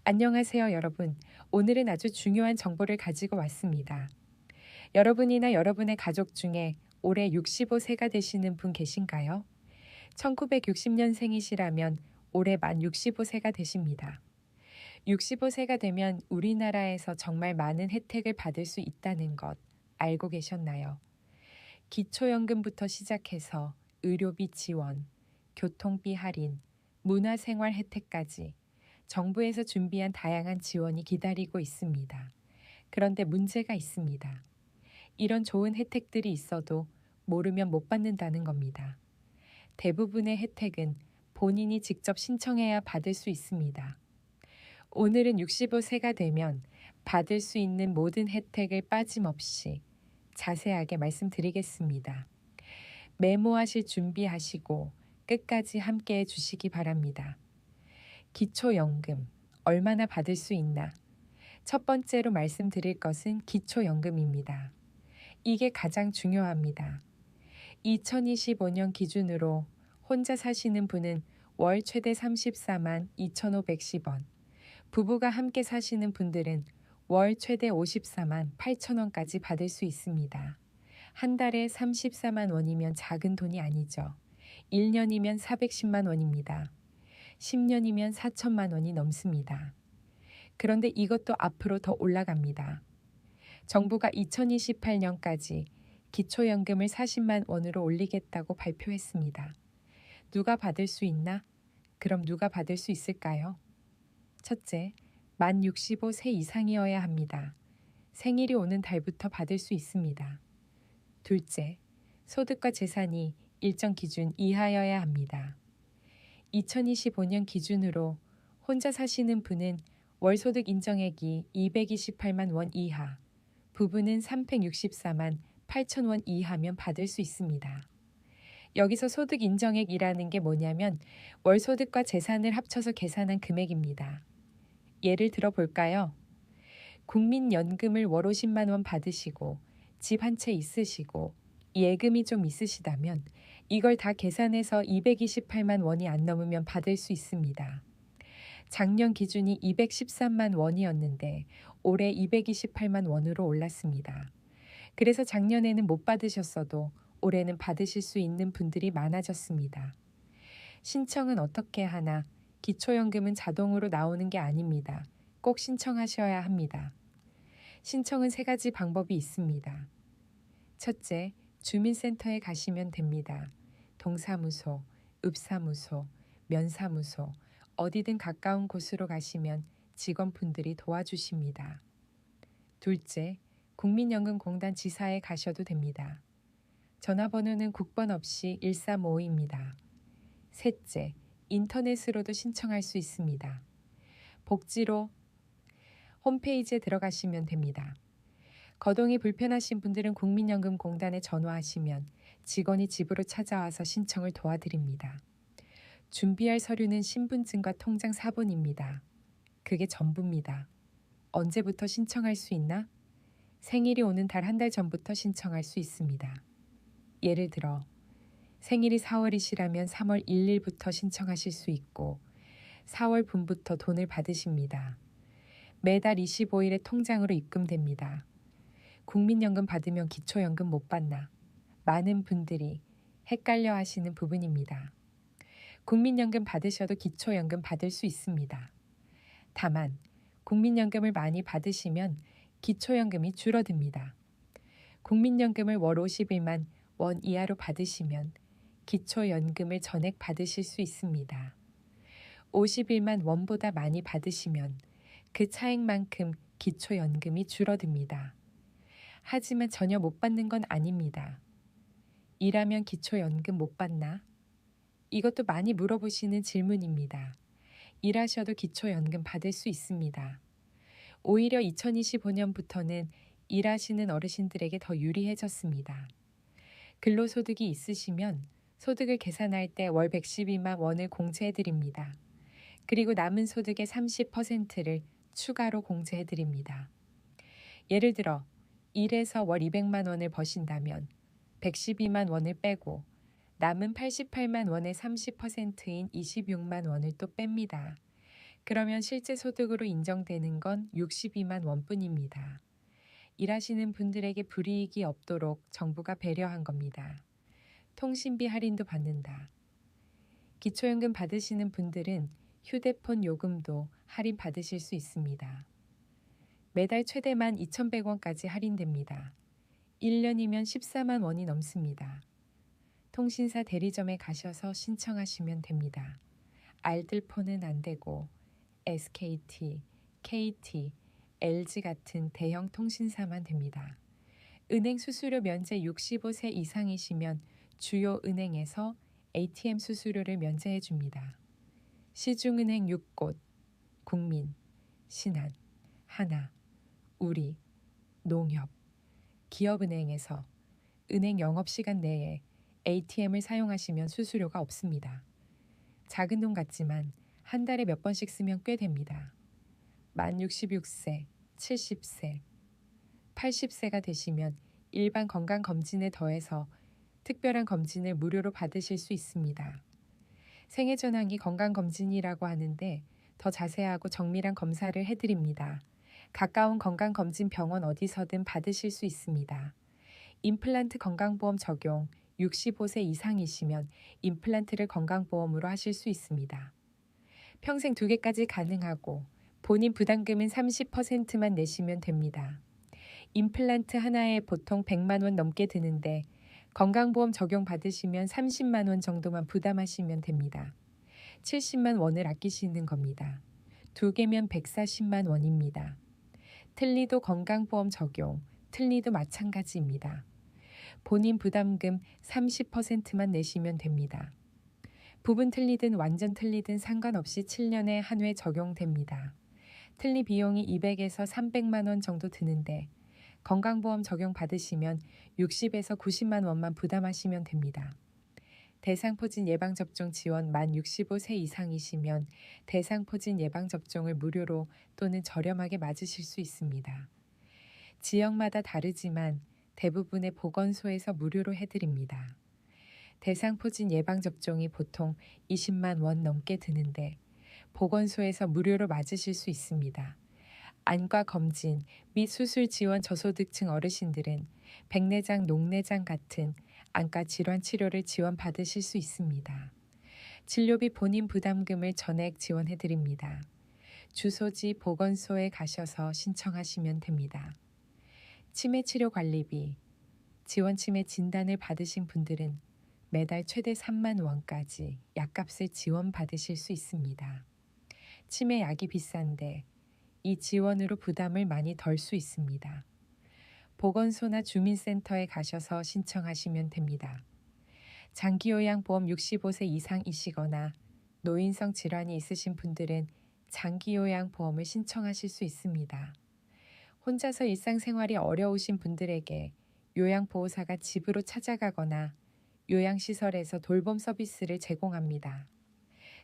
안녕하세요, 여러분. 오늘은 아주 중요한 정보를 가지고 왔습니다. 여러분이나 여러분의 가족 중에 올해 65세가 되시는 분 계신가요? 1960년생이시라면 올해 만 65세가 되십니다. 65세가 되면 우리나라에서 정말 많은 혜택을 받을 수 있다는 것 알고 계셨나요? 기초연금부터 시작해서 의료비 지원, 교통비 할인, 문화생활 혜택까지 정부에서 준비한 다양한 지원이 기다리고 있습니다. 그런데 문제가 있습니다. 이런 좋은 혜택들이 있어도 모르면 못 받는다는 겁니다. 대부분의 혜택은 본인이 직접 신청해야 받을 수 있습니다. 오늘은 65세가 되면 받을 수 있는 모든 혜택을 빠짐없이 자세하게 말씀드리겠습니다. 메모하실 준비하시고 끝까지 함께 해주시기 바랍니다. 기초연금, 얼마나 받을 수 있나? 첫 번째로 말씀드릴 것은 기초연금입니다. 이게 가장 중요합니다. 2025년 기준으로 혼자 사시는 분은 월 최대 34만 2,510원, 부부가 함께 사시는 분들은 월 최대 54만 8천원까지 받을 수 있습니다. 한 달에 34만 원이면 작은 돈이 아니죠. 1년이면 410만 원입니다. 10년이면 4천만 원이 넘습니다. 그런데 이것도 앞으로 더 올라갑니다. 정부가 2028년까지 기초연금을 40만 원으로 올리겠다고 발표했습니다. 누가 받을 수 있나? 그럼 누가 받을 수 있을까요? 첫째, 만 65세 이상이어야 합니다. 생일이 오는 달부터 받을 수 있습니다. 둘째, 소득과 재산이 일정 기준 이하여야 합니다. 2025년 기준으로 혼자 사시는 분은 월소득 인정액이 228만 원 이하, 부부는 364만 8천 원 이하면 받을 수 있습니다. 여기서 소득 인정액이라는 게 뭐냐면 월소득과 재산을 합쳐서 계산한 금액입니다. 예를 들어 볼까요? 국민연금을 월 50만 원 받으시고 집 한 채 있으시고 예금이 좀 있으시다면 이걸 다 계산해서 228만 원이 안 넘으면 받을 수 있습니다. 작년 기준이 213만 원이었는데 올해 228만 원으로 올랐습니다. 그래서 작년에는 못 받으셨어도 올해는 받으실 수 있는 분들이 많아졌습니다. 신청은 어떻게 하나? 기초연금은 자동으로 나오는 게 아닙니다. 꼭 신청하셔야 합니다. 신청은 3가지 방법이 있습니다. 첫째, 주민센터에 가시면 됩니다. 동사무소, 읍사무소, 면사무소, 어디든 가까운 곳으로 가시면 직원분들이 도와주십니다. 둘째, 국민연금공단 지사에 가셔도 됩니다. 전화번호는 국번 없이 135입니다. 셋째, 인터넷으로도 신청할 수 있습니다. 복지로 홈페이지에 들어가시면 됩니다. 거동이 불편하신 분들은 국민연금공단에 전화하시면 직원이 집으로 찾아와서 신청을 도와드립니다. 준비할 서류는 신분증과 통장 사본입니다. 그게 전부입니다. 언제부터 신청할 수 있나? 생일이 오는 달 한 달 전부터 신청할 수 있습니다. 예를 들어 생일이 4월이시라면 3월 1일부터 신청하실 수 있고 4월 분부터 돈을 받으십니다. 매달 25일에 통장으로 입금됩니다. 국민연금 받으면 기초연금 못 받나? 많은 분들이 헷갈려 하시는 부분입니다. 국민연금 받으셔도 기초연금 받을 수 있습니다. 다만 국민연금을 많이 받으시면 기초연금이 줄어듭니다. 국민연금을 월 50일만 원 이하로 받으시면 기초연금을 전액 받으실 수 있습니다. 50일만 원보다 많이 받으시면 그 차액만큼 기초연금이 줄어듭니다. 하지만 전혀 못 받는 건 아닙니다. 일하면 기초연금 못 받나? 이것도 많이 물어보시는 질문입니다. 일하셔도 기초연금 받을 수 있습니다. 오히려 2025년부터는 일하시는 어르신들에게 더 유리해졌습니다. 근로소득이 있으시면 소득을 계산할 때 월 112만 원을 공제해드립니다. 그리고 남은 소득의 30%를 추가로 공제해드립니다. 예를 들어 일해서 월 200만 원을 버신다면 112만 원을 빼고 남은 88만 원의 30%인 26만 원을 또 뺍니다. 그러면 실제 소득으로 인정되는 건 62만 원뿐입니다. 일하시는 분들에게 불이익이 없도록 정부가 배려한 겁니다. 통신비 할인도 받는다. 기초연금 받으시는 분들은 휴대폰 요금도 할인 받으실 수 있습니다. 매달 최대만 2,100원까지 할인됩니다. 1년이면 14만 원이 넘습니다. 통신사 대리점에 가셔서 신청하시면 됩니다. 알뜰폰은 안 되고 SKT, KT, LG 같은 대형 통신사만 됩니다. 은행 수수료 면제 65세 이상이시면 주요 은행에서 ATM 수수료를 면제해 줍니다. 시중은행 6곳, 국민, 신한, 하나, 우리, 농협, 기업은행에서 은행 영업시간 내에 ATM을 사용하시면 수수료가 없습니다. 작은 돈 같지만 한 달에 몇 번씩 쓰면 꽤 됩니다. 만 66세, 70세, 80세가 되시면 일반 건강검진에 더해서 특별한 검진을 무료로 받으실 수 있습니다. 생애전환기 건강검진이라고 하는데 더 자세하고 정밀한 검사를 해드립니다. 가까운 건강검진 병원 어디서든 받으실 수 있습니다. 임플란트 건강보험 적용 65세 이상이시면 임플란트를 건강보험으로 하실 수 있습니다. 평생 2개까지 가능하고 본인 부담금은 30%만 내시면 됩니다. 임플란트 하나에 보통 100만 원 넘게 드는데 건강보험 적용 받으시면 30만 원 정도만 부담하시면 됩니다. 70만 원을 아끼시는 겁니다. 2개면 140만 원입니다. 틀니도 건강보험 적용, 틀니도 마찬가지입니다. 본인 부담금 30%만 내시면 됩니다. 부분 틀니든 완전 틀니든 상관없이 7년에 한 회 적용됩니다. 틀니 비용이 200에서 300만 원 정도 드는데 건강보험 적용 받으시면 60에서 90만 원만 부담하시면 됩니다. 대상포진 예방접종 지원 만 65세 이상이시면 대상포진 예방접종을 무료로 또는 저렴하게 맞으실 수 있습니다. 지역마다 다르지만 대부분의 보건소에서 무료로 해드립니다. 대상포진 예방접종이 보통 20만 원 넘게 드는데 보건소에서 무료로 맞으실 수 있습니다. 안과 검진 및 수술 지원 저소득층 어르신들은 백내장, 녹내장 같은 안과 질환 치료를 지원받으실 수 있습니다. 진료비 본인 부담금을 전액 지원해드립니다. 주소지 보건소에 가셔서 신청하시면 됩니다. 치매치료 관리비, 지원치매 진단을 받으신 분들은 매달 최대 3만 원까지 약값을 지원받으실 수 있습니다. 치매 약이 비싼데 이 지원으로 부담을 많이 덜 수 있습니다. 보건소나 주민센터에 가셔서 신청하시면 됩니다. 장기요양보험 65세 이상이시거나 노인성 질환이 있으신 분들은 장기요양보험을 신청하실 수 있습니다. 혼자서 일상생활이 어려우신 분들에게 요양보호사가 집으로 찾아가거나 요양시설에서 돌봄 서비스를 제공합니다.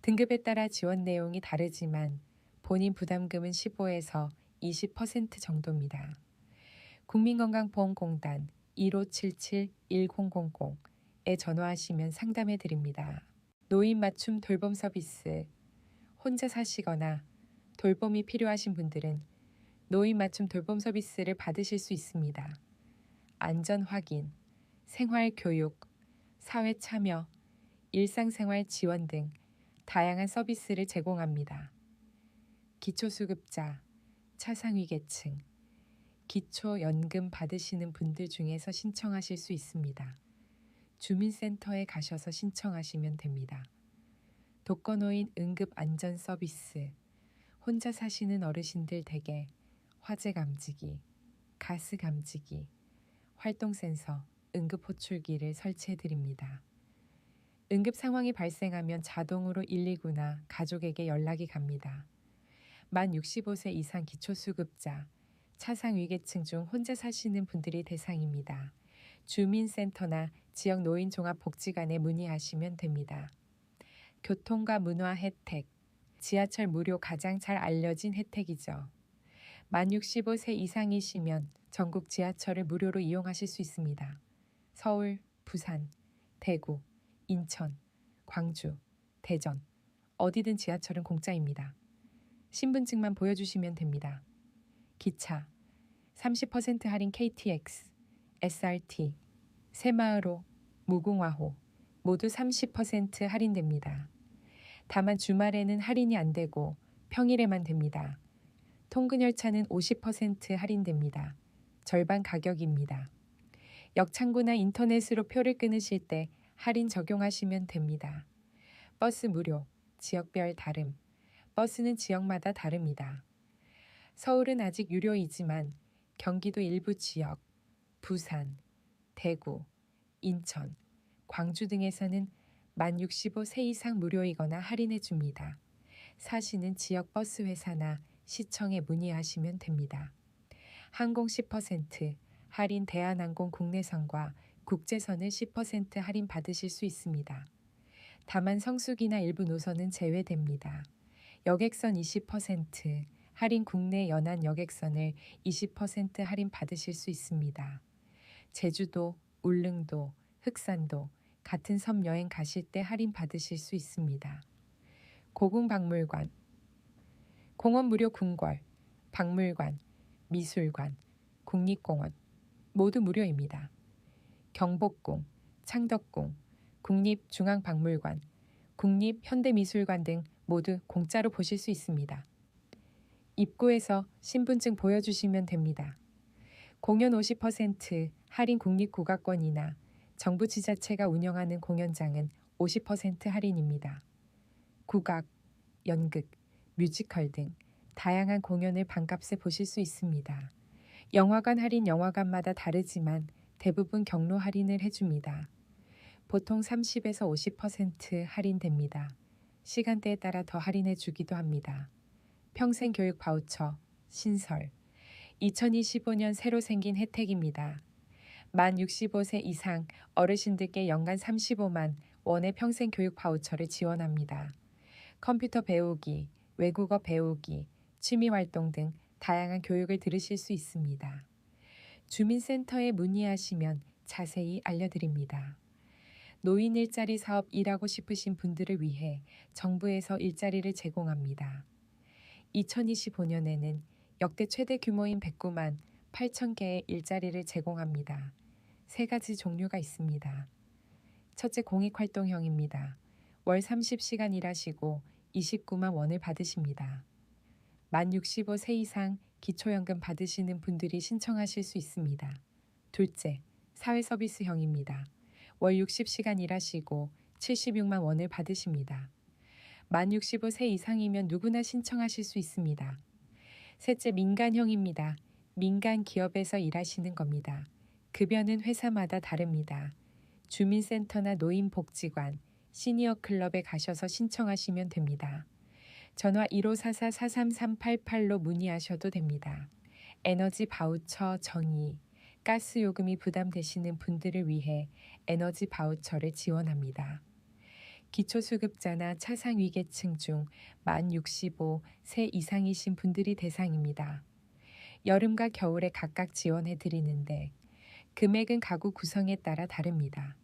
등급에 따라 지원 내용이 다르지만 본인 부담금은 15에서 20% 정도입니다. 국민건강보험공단 1577-1000에 전화하시면 상담해 드립니다. 노인 맞춤 돌봄 서비스, 혼자 사시거나 돌봄이 필요하신 분들은 노인 맞춤 돌봄 서비스를 받으실 수 있습니다. 안전 확인, 생활 교육, 사회 참여, 일상생활 지원 등 다양한 서비스를 제공합니다. 기초수급자, 차상위계층, 기초연금 받으시는 분들 중에서 신청하실 수 있습니다. 주민센터에 가셔서 신청하시면 됩니다. 독거노인 응급안전 서비스, 혼자 사시는 어르신들 댁에 화재 감지기, 가스 감지기, 활동센서, 응급호출기를 설치해드립니다. 응급 상황이 발생하면 자동으로 119나 가족에게 연락이 갑니다. 만 65세 이상 기초수급자, 차상위계층 중 혼자 사시는 분들이 대상입니다. 주민센터나 지역 노인종합복지관에 문의하시면 됩니다. 교통과 문화 혜택, 지하철 무료 가장 잘 알려진 혜택이죠. 만 65세 이상이시면 전국 지하철을 무료로 이용하실 수 있습니다. 서울, 부산, 대구, 인천, 광주, 대전, 어디든 지하철은 공짜입니다. 신분증만 보여주시면 됩니다. 기차 30% 할인 KTX, SRT, 새마을호, 무궁화호 모두 30% 할인됩니다. 다만 주말에는 할인이 안 되고 평일에만 됩니다. 통근열차는 50% 할인됩니다. 절반 가격입니다. 역창구나 인터넷으로 표를 끊으실 때 할인 적용하시면 됩니다. 버스 무료, 지역별 다름. 버스는 지역마다 다릅니다. 서울은 아직 유료이지만 경기도 일부 지역, 부산, 대구, 인천, 광주 등에서는 만 65세 이상 무료이거나 할인해 줍니다. 사시는 지역 버스 회사나 시청에 문의하시면 됩니다. 항공 10% 할인 대한항공 국내선과 국제선은 10% 할인 받으실 수 있습니다. 다만 성수기나 일부 노선은 제외됩니다. 여객선 20% 할인 국내 연안 여객선을 20% 할인 받으실 수 있습니다. 제주도, 울릉도, 흑산도 같은 섬 여행 가실 때 할인 받으실 수 있습니다. 고궁박물관, 공원 무료 궁궐, 박물관, 미술관, 국립공원 모두 무료입니다. 경복궁, 창덕궁, 국립중앙박물관, 국립현대미술관 등 모두 공짜로 보실 수 있습니다. 입구에서 신분증 보여주시면 됩니다. 공연 50% 할인 국립국악관이나 정부 지자체가 운영하는 공연장은 50% 할인입니다. 국악, 연극, 뮤지컬 등 다양한 공연을 반값에 보실 수 있습니다. 영화관 할인 영화관마다 다르지만 대부분 경로 할인을 해줍니다. 보통 30에서 50% 할인됩니다. 시간대에 따라 더 할인해 주기도 합니다. 평생교육 바우처, 신설 2025년 새로 생긴 혜택입니다. 만 65세 이상 어르신들께 연간 35만 원의 평생교육 바우처를 지원합니다. 컴퓨터 배우기, 외국어 배우기, 취미활동 등 다양한 교육을 들으실 수 있습니다. 주민센터에 문의하시면 자세히 알려드립니다. 노인 일자리 사업 일하고 싶으신 분들을 위해 정부에서 일자리를 제공합니다. 2025년에는 역대 최대 규모인 109만 8천 개의 일자리를 제공합니다. 세 가지 종류가 있습니다. 첫째, 공익활동형입니다. 월 30시간 일하시고 29만 원을 받으십니다. 만 65세 이상 기초연금 받으시는 분들이 신청하실 수 있습니다. 둘째, 사회서비스형입니다. 월 60시간 일하시고 76만 원을 받으십니다. 만 65세 이상이면 누구나 신청하실 수 있습니다. 셋째, 민간형입니다. 민간 기업에서 일하시는 겁니다. 급여는 회사마다 다릅니다. 주민센터나 노인복지관, 시니어클럽에 가셔서 신청하시면 됩니다. 전화 1544-43388로 문의하셔도 됩니다. 에너지 바우처 정의, 가스 요금이 부담되시는 분들을 위해 에너지 바우처를 지원합니다. 기초수급자나 차상위계층 중 만 65세 이상이신 분들이 대상입니다. 여름과 겨울에 각각 지원해 드리는데 금액은 가구 구성에 따라 다릅니다.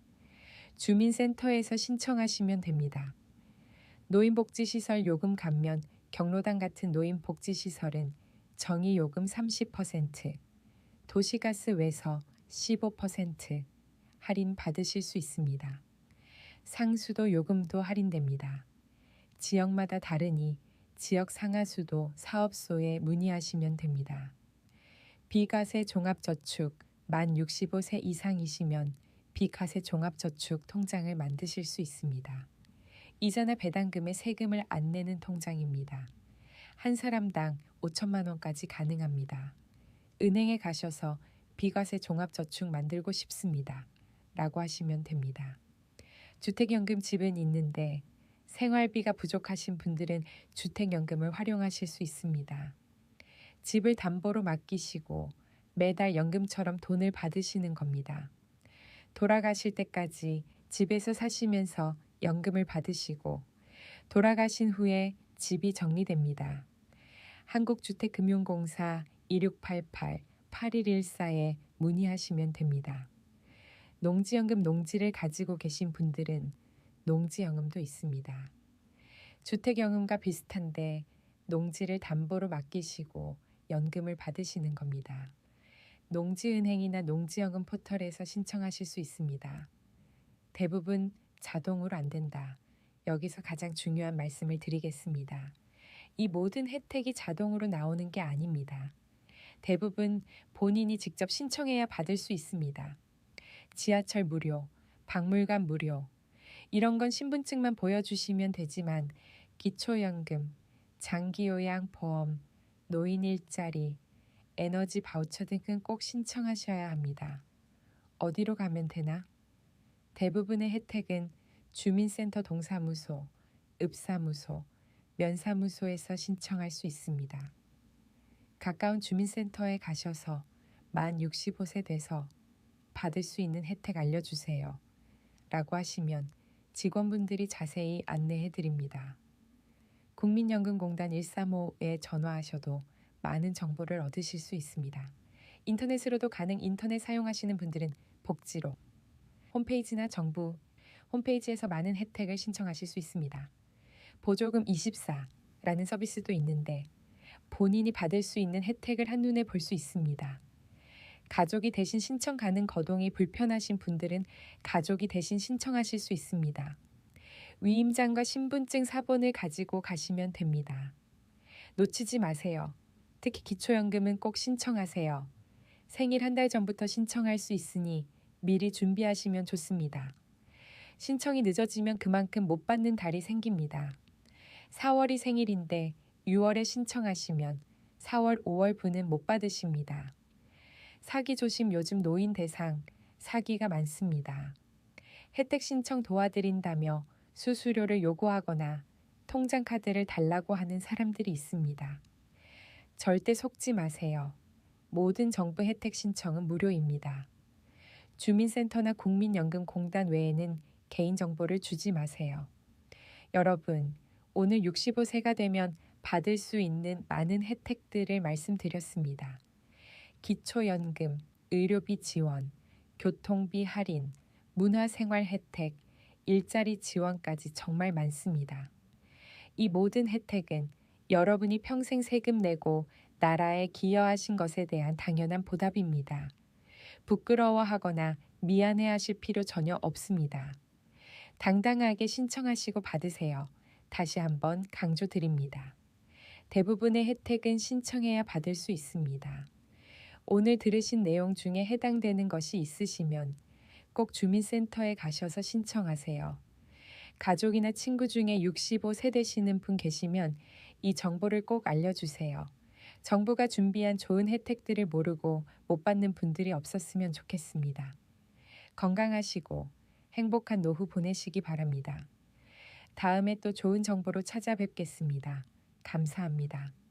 주민센터에서 신청하시면 됩니다. 노인복지시설 요금 감면, 경로당 같은 노인복지시설은 정의요금 30%, 도시가스 외서 15% 할인 받으실 수 있습니다. 상수도 요금도 할인됩니다. 지역마다 다르니 지역 상하수도 사업소에 문의하시면 됩니다. 비과세 종합저축 만 65세 이상이시면 비과세 종합저축 통장을 만드실 수 있습니다. 이자나 배당금에 세금을 안 내는 통장입니다. 한 사람당 5천만 원까지 가능합니다. 은행에 가셔서 비과세 종합저축 만들고 싶습니다. 라고 하시면 됩니다. 주택연금 집은 있는데 생활비가 부족하신 분들은 주택연금을 활용하실 수 있습니다. 집을 담보로 맡기시고 매달 연금처럼 돈을 받으시는 겁니다. 돌아가실 때까지 집에서 사시면서 연금을 받으시고 돌아가신 후에 집이 정리됩니다. 한국주택금융공사 2688-8114에 문의하시면 됩니다. 농지연금 농지를 가지고 계신 분들은 농지연금도 있습니다. 주택연금과 비슷한데 농지를 담보로 맡기시고 연금을 받으시는 겁니다. 농지은행이나 농지연금 포털에서 신청하실 수 있습니다. 대부분 자동으로 안 된다. 여기서 가장 중요한 말씀을 드리겠습니다. 이 모든 혜택이 자동으로 나오는 게 아닙니다. 대부분 본인이 직접 신청해야 받을 수 있습니다. 지하철 무료, 박물관 무료, 이런 건 신분증만 보여주시면 되지만 기초연금, 장기요양보험, 노인 일자리, 에너지 바우처 등은 꼭 신청하셔야 합니다. 어디로 가면 되나? 대부분의 혜택은 주민센터 동사무소, 읍사무소, 면사무소에서 신청할 수 있습니다. 가까운 주민센터에 가셔서 만 65세 돼서 받을 수 있는 혜택 알려주세요. 라고 하시면 직원분들이 자세히 안내해 드립니다. 국민연금공단 135에 전화하셔도 많은 정보를 얻으실 수 있습니다. 인터넷으로도 가능. 인터넷 사용하시는 분들은 복지로 홈페이지나 정부 홈페이지에서 많은 혜택을 신청하실 수 있습니다. 보조금 24라는 서비스도 있는데 본인이 받을 수 있는 혜택을 한눈에 볼 수 있습니다. 가족이 대신 신청 가능 거동이 불편하신 분들은 가족이 대신 신청하실 수 있습니다. 위임장과 신분증 사본을 가지고 가시면 됩니다. 놓치지 마세요. 특히 기초연금은 꼭 신청하세요. 생일 한 달 전부터 신청할 수 있으니 미리 준비하시면 좋습니다. 신청이 늦어지면 그만큼 못 받는 달이 생깁니다. 4월이 생일인데 6월에 신청하시면 4월, 5월분은 못 받으십니다. 사기 조심. 요즘 노인 대상 사기가 많습니다. 혜택 신청 도와드린다며 수수료를 요구하거나 통장 카드를 달라고 하는 사람들이 있습니다. 절대 속지 마세요. 모든 정부 혜택 신청은 무료입니다. 주민센터나 국민연금공단 외에는 개인정보를 주지 마세요. 여러분, 오늘 65세가 되면 받을 수 있는 많은 혜택들을 말씀드렸습니다. 기초연금, 의료비 지원, 교통비 할인, 문화생활 혜택, 일자리 지원까지 정말 많습니다. 이 모든 혜택은 여러분이 평생 세금 내고 나라에 기여하신 것에 대한 당연한 보답입니다. 부끄러워하거나 미안해하실 필요 전혀 없습니다. 당당하게 신청하시고 받으세요. 다시 한번 강조드립니다. 대부분의 혜택은 신청해야 받을 수 있습니다. 오늘 들으신 내용 중에 해당되는 것이 있으시면 꼭 주민센터에 가셔서 신청하세요. 가족이나 친구 중에 65세 되시는 분 계시면 이 정보를 꼭 알려주세요. 정부가 준비한 좋은 혜택들을 모르고 못 받는 분들이 없었으면 좋겠습니다. 건강하시고 행복한 노후 보내시기 바랍니다. 다음에 또 좋은 정보로 찾아뵙겠습니다. 감사합니다.